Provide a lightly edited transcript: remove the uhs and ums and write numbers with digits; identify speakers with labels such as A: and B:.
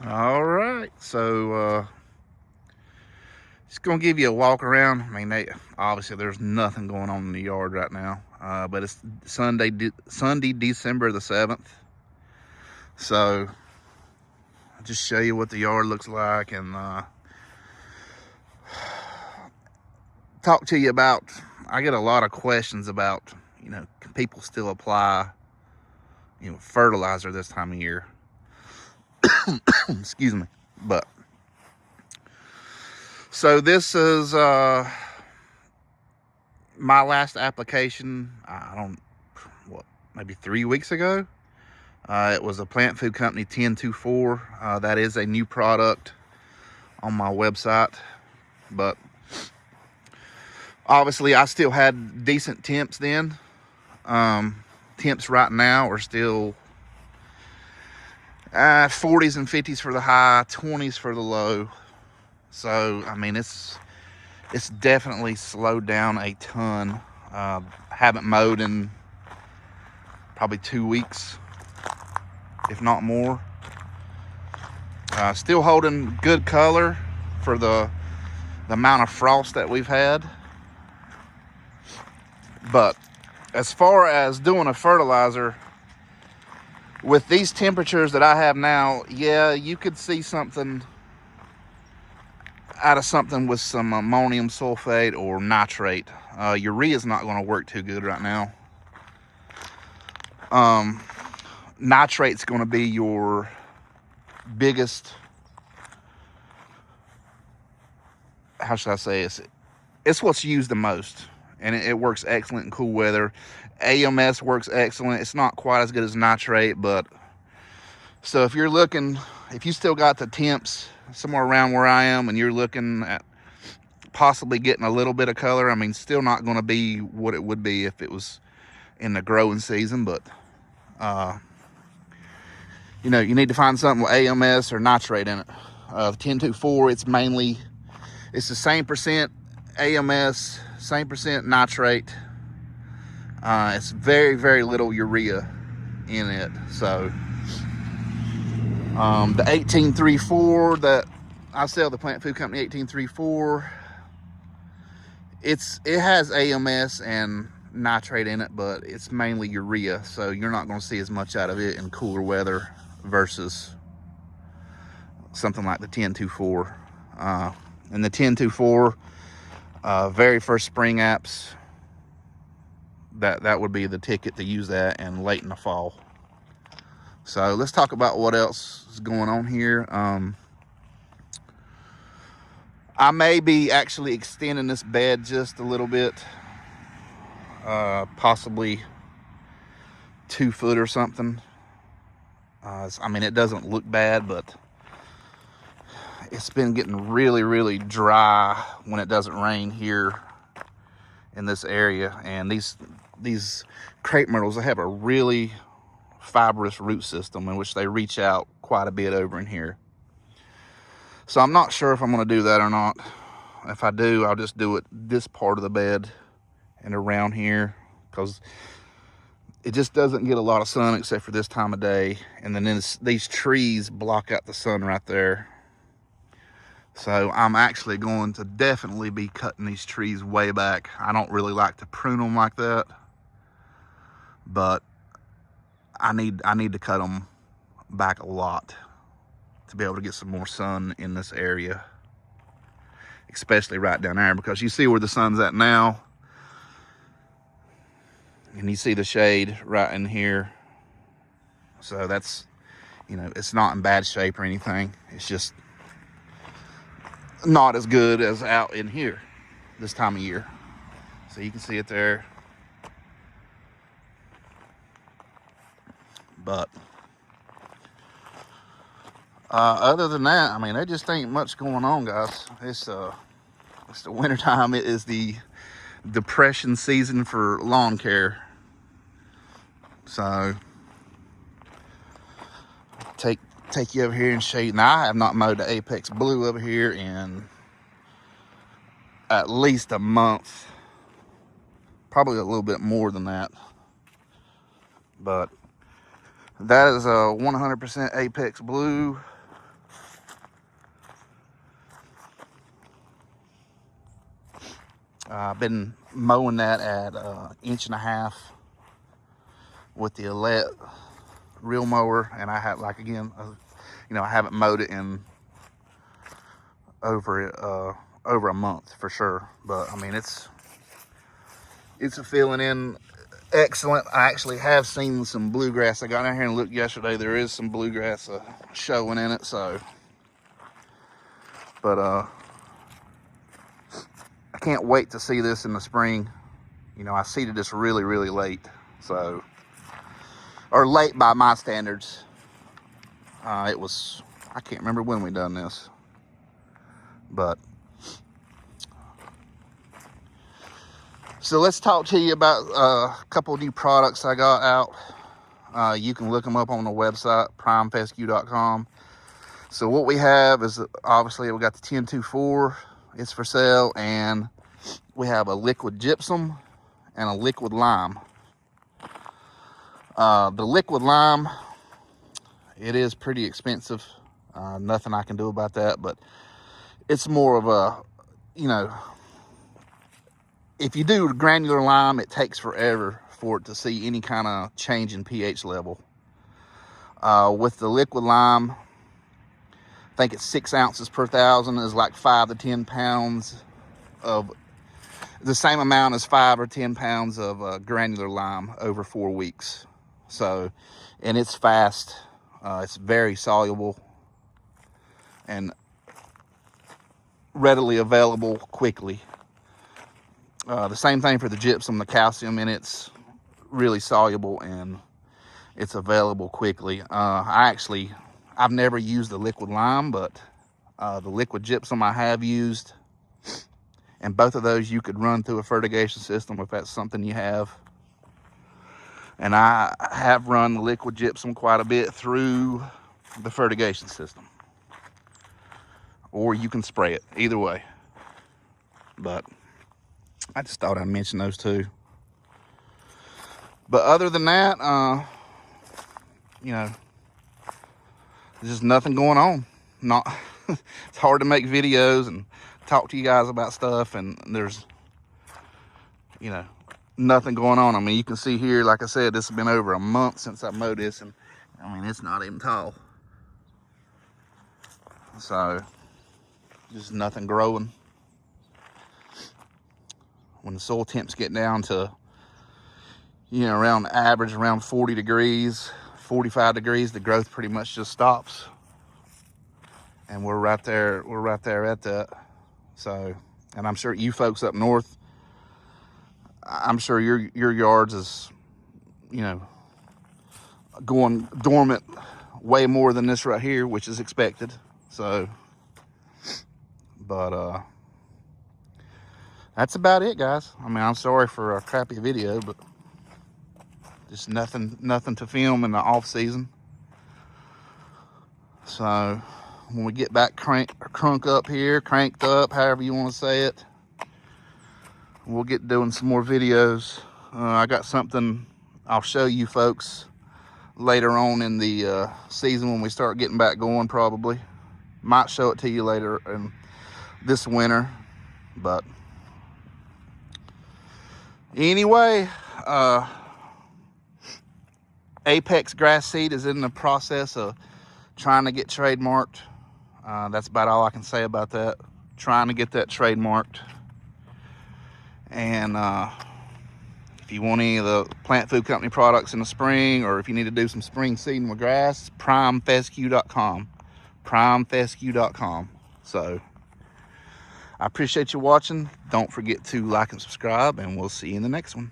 A: All right, so just gonna give you a walk around. I mean, obviously there's nothing going on in the yard right now, but it's Sunday, December the 7th. So I'll just show you what the yard looks like and talk to you about. I get a lot of questions about, can people still apply, fertilizer this time of year? Excuse me, but. So this is my last application. I don't, maybe 3 weeks ago. It was a plant food company 1024. That is a new product on my website, but obviously I still had decent temps then. Temps right now are still 40s and 50s for the high, 20s for the low. So I mean, it's definitely slowed down a ton. Haven't mowed in probably 2 weeks, if not more. Still holding good color for the amount of frost that we've had. But as far as doing a fertilizer, with these temperatures that I have now, yeah, you could see something out of something with some ammonium sulfate or nitrate. Urea is not going to work too good right now. Nitrate's going to be your biggest, how should I say this? It's what's used the most, and it works excellent in cool weather. AMS works excellent. It's not quite as good as nitrate, but so if you still got the temps somewhere around where I am and you're looking at possibly getting a little bit of color, I mean, still not going to be what it would be if it was in the growing season, but you need to find something with AMS or nitrate in it. The 1024, it's the same percent AMS, same percent nitrate. It's very, very little urea in it. So the 1834 that I sell, the plant food company 1834, it has AMS and nitrate in it, but it's mainly urea, so you're not going to see as much out of it in cooler weather versus something like the 1024. And the 1024 very first spring apps, that would be the ticket to use that, and late in the fall. So let's talk about what else is going on here. I may be actually extending this bed just a little bit, possibly 2 foot or something. I mean, it doesn't look bad, but it's been getting really, really dry when it doesn't rain here in this area. And these crepe myrtles, they have a really fibrous root system in which they reach out quite a bit over in here. So I'm not sure if I'm going to do that or not. If I do, I'll just do it this part of the bed and around here, because it just doesn't get a lot of sun except for this time of day. And then these trees block out the sun right there. So I'm actually going to definitely be cutting these trees way back. I don't really like to prune them like that, but I need to cut them back a lot to be able to get some more sun in this area, especially right down there, because you see where the sun's at now, and you see the shade right in here. So that's, it's not in bad shape or anything. It's just not as good as out in here this time of year. So you can see it there. But other than that, I mean, there just ain't much going on, guys. It's the winter time. It is the depression season for lawn care. So take you over here and show you. Now, I have not mowed the Apex Blue over here in at least a month, probably a little bit more than that. But that is a 100% Apex Blue. I've been mowing that at 1.5 inches with the Alette reel mower, and I have, like, again, I haven't mowed it in over a month for sure. But I mean, it's filling in excellent. I actually have seen some bluegrass. I got out here and looked yesterday. There is some bluegrass showing in it. So, but I can't wait to see this in the spring. I seeded this really, really late, so, or late by my standards. It was, I can't remember when we done this, but so let's talk to you about a couple of new products I got out. You can look them up on the website, primefescue.com. So what we have is, obviously, we got the 1024. It's for sale, and we have a liquid gypsum and a liquid lime. The liquid lime, it is pretty expensive. Nothing I can do about that, but it's more of a, if you do granular lime, it takes forever for it to see any kind of change in pH level. With the liquid lime, I think it's 6 ounces per 1,000 is like 5 to 10 pounds of, the same amount as 5 or 10 pounds of granular lime over 4 weeks. So, and it's fast. It's very soluble and readily available quickly. The same thing for the gypsum. The calcium in it's really soluble and it's available quickly. I've never used the liquid lime, but the liquid gypsum I have used, and both of those you could run through a fertigation system if that's something you have. And I have run the liquid gypsum quite a bit through the fertigation system, or you can spray it, either way. But I just thought I'd mention those two. But other than that, there's just nothing going on. It's hard to make videos and talk to you guys about stuff, and there's, nothing going on. I mean, you can see here, like I said, this has been over a month since I mowed this, and I mean, it's not even tall. So, just nothing growing. When the soil temps get down to, around average, around 40 degrees, 45 degrees, the growth pretty much just stops. And we're right there at that. So, and I'm sure you folks up north, I'm sure your yards is, going dormant way more than this right here, which is expected. So, but that's about it, guys. I mean, I'm sorry for a crappy video, but just nothing to film in the off season. So when we get back cranked up, however you want to say it, we'll get doing some more videos. I got something I'll show you folks later on in the season when we start getting back going, probably. Might show it to you later in this winter, but anyway, Apex grass seed is in the process of trying to get trademarked. That's about all I can say about that. Trying to get that trademarked. And if you want any of the Plant Food Company products in the spring, or if you need to do some spring seeding with grass, primefescue.com. primefescue.com. So I appreciate you watching. Don't forget to like and subscribe, and we'll see you in the next one.